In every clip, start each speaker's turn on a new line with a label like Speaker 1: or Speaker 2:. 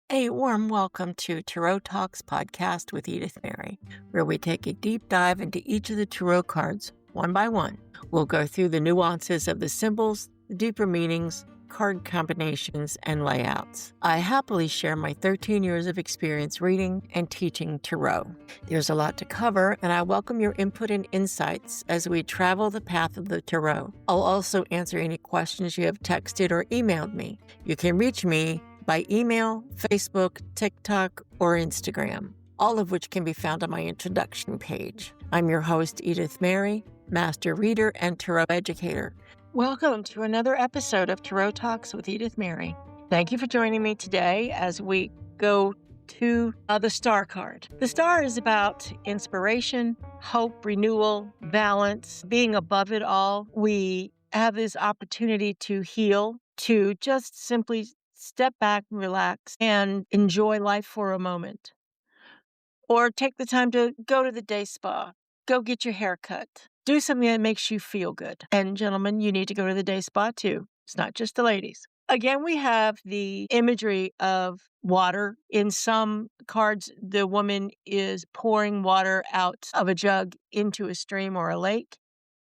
Speaker 1: A warm welcome to Tarot Talks podcast with Edith Mary, where we take a deep dive into each of the tarot cards one by one. We'll go through the nuances of the symbols, the deeper meanings, card combinations, and layouts. I happily share my 13 years of experience reading and teaching tarot. There's a lot to cover, and I welcome your input and insights as we travel the path of the tarot. I'll also answer any questions you have texted or emailed me. You can reach me by email, Facebook, TikTok, or Instagram, all of which can be found on my introduction page. I'm your host, Edith Mary, master reader and tarot educator. Welcome to another episode of Tarot Talks with Edith Mary. Thank you for joining me today as we go to the Star card. The Star is about inspiration, hope, renewal, balance, being above it all. We have this opportunity to heal, to just simply step back, relax, and enjoy life for a moment. Or take the time to go to the day spa, go get your hair cut, do something that makes you feel good. And gentlemen, you need to go to the day spa too. It's not just the ladies. Again, we have the imagery of water. In some cards, the woman is pouring water out of a jug into a stream or a lake.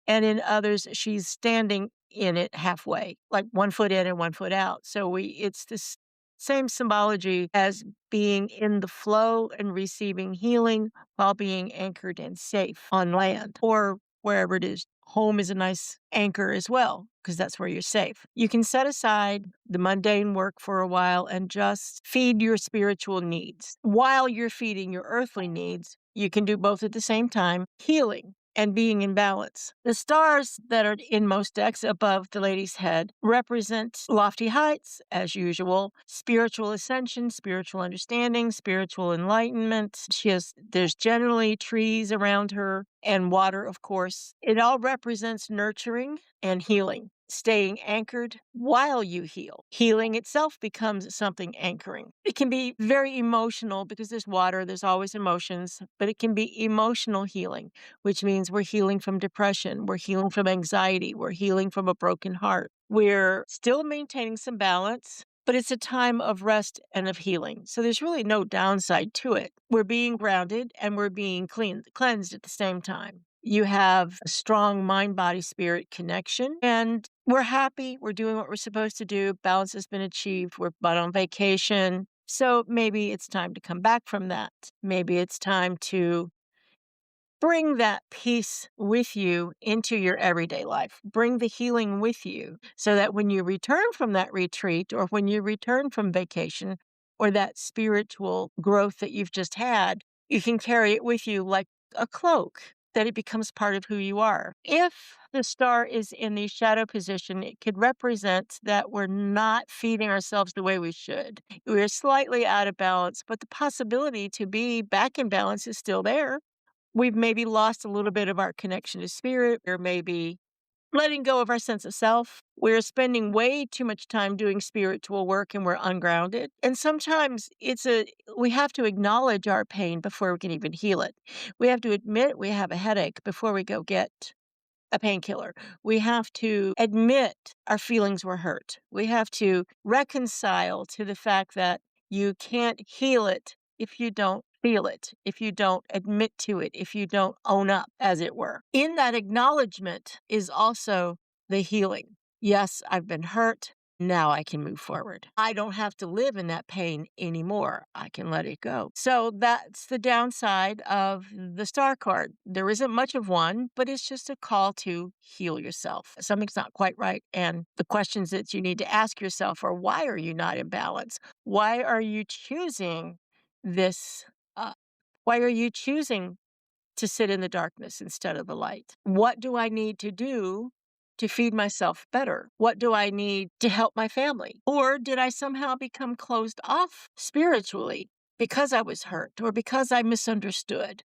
Speaker 1: And in others, she's standing in it halfway, like 1 foot in and 1 foot out. So it's this same symbology as being in the flow and receiving healing while being anchored and safe on land or wherever it is. Home is a nice anchor as well, because that's where you're safe. You can set aside the mundane work for a while and just feed your spiritual needs. While you're feeding your earthly needs, you can do both at the same time, healing and being in balance. The stars that are in most decks above the lady's head represent lofty heights, as usual, spiritual ascension, spiritual understanding, spiritual enlightenment. There's generally trees around her and water, of course. It all represents nurturing and healing. Staying anchored while you heal. Healing itself becomes something anchoring. It can be very emotional because there's water, there's always emotions, but it can be emotional healing, which means we're healing from depression, we're healing from anxiety, we're healing from a broken heart. We're still maintaining some balance, but it's a time of rest and of healing. So there's really no downside to it. We're being grounded and we're being cleansed at the same time. You have a strong mind, body, spirit connection, and we're happy. We're doing what we're supposed to do. Balance has been achieved. We're but on vacation. So maybe it's time to come back from that. Maybe it's time to bring that peace with you into your everyday life. Bring the healing with you so that when you return from that retreat or when you return from vacation or that spiritual growth that you've just had, you can carry it with you like a cloak, that it becomes part of who you are. If the star is in the shadow position, it could represent that we're not feeding ourselves the way we should. We're slightly out of balance, but the possibility to be back in balance is still there. We've maybe lost a little bit of our connection to spirit, or maybe letting go of our sense of self. We're spending way too much time doing spiritual work and we're ungrounded. And sometimes we have to acknowledge our pain before we can even heal it. We have to admit we have a headache before we go get a painkiller. We have to admit our feelings were hurt. We have to reconcile to the fact that you can't heal it if you don't feel it, if you don't admit to it, if you don't own up, as it were. In that acknowledgement is also the healing. Yes, I've been hurt. Now I can move forward. I don't have to live in that pain anymore. I can let it go. So that's the downside of the star card. There isn't much of one, but it's just a call to heal yourself. Something's not quite right. And the questions that you need to ask yourself are, why are you not in balance? Why are you choosing this? Why are you choosing to sit in the darkness instead of the light? What do I need to do to feed myself better? What do I need to help my family? Or did I somehow become closed off spiritually because I was hurt or because I misunderstood?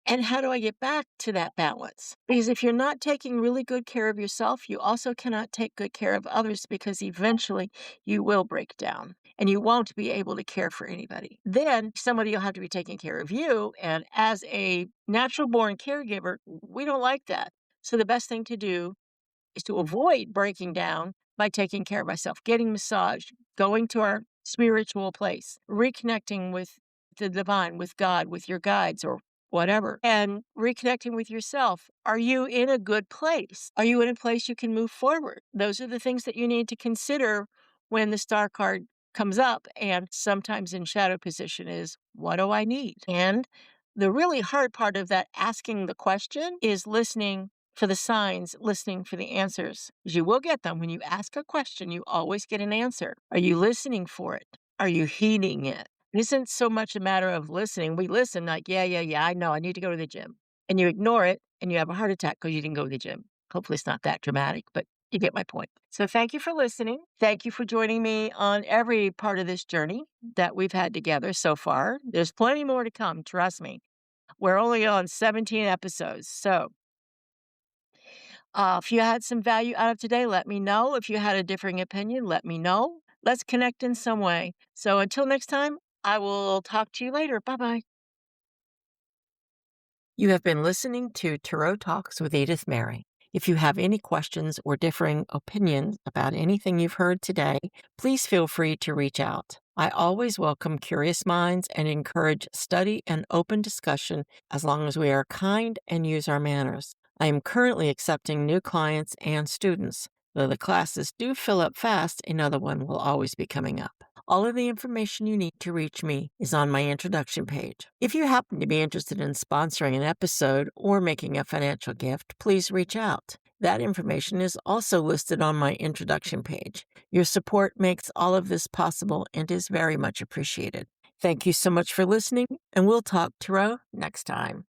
Speaker 1: And how do I get back to that balance? Because if you're not taking really good care of yourself, you also cannot take good care of others, because eventually you will break down and you won't be able to care for anybody. Then somebody will have to be taking care of you. And as a natural born caregiver, we don't like that. So the best thing to do is to avoid breaking down by taking care of myself, getting massage, going to our spiritual place, reconnecting with the divine, with God, with your guides or whatever, and reconnecting with yourself. Are you in a good place? Are you in a place you can move forward? Those are the things that you need to consider when the star card comes up. And sometimes in shadow position is, what do I need? And the really hard part of that asking the question is listening for the signs, listening for the answers. 'Cause you will get them. When you ask a question, you always get an answer. Are you listening for it? Are you heeding it? It isn't so much a matter of listening. We listen like, yeah, I know, I need to go to the gym. And you ignore it and you have a heart attack because you didn't go to the gym. Hopefully it's not that dramatic, but you get my point. So thank you for listening. Thank you for joining me on every part of this journey that we've had together so far. There's plenty more to come, trust me. We're only on 17 episodes. So if you had some value out of today, let me know. If you had a differing opinion, let me know. Let's connect in some way. So until next time, I will talk to you later. Bye-bye. You have been listening to Tarot Talks with Edith Mary. If you have any questions or differing opinions about anything you've heard today, please feel free to reach out. I always welcome curious minds and encourage study and open discussion as long as we are kind and use our manners. I am currently accepting new clients and students. Though the classes do fill up fast, another one will always be coming up. All of the information you need to reach me is on my introduction page. If you happen to be interested in sponsoring an episode or making a financial gift, please reach out. That information is also listed on my introduction page. Your support makes all of this possible and is very much appreciated. Thank you so much for listening, and we'll talk tarot next time.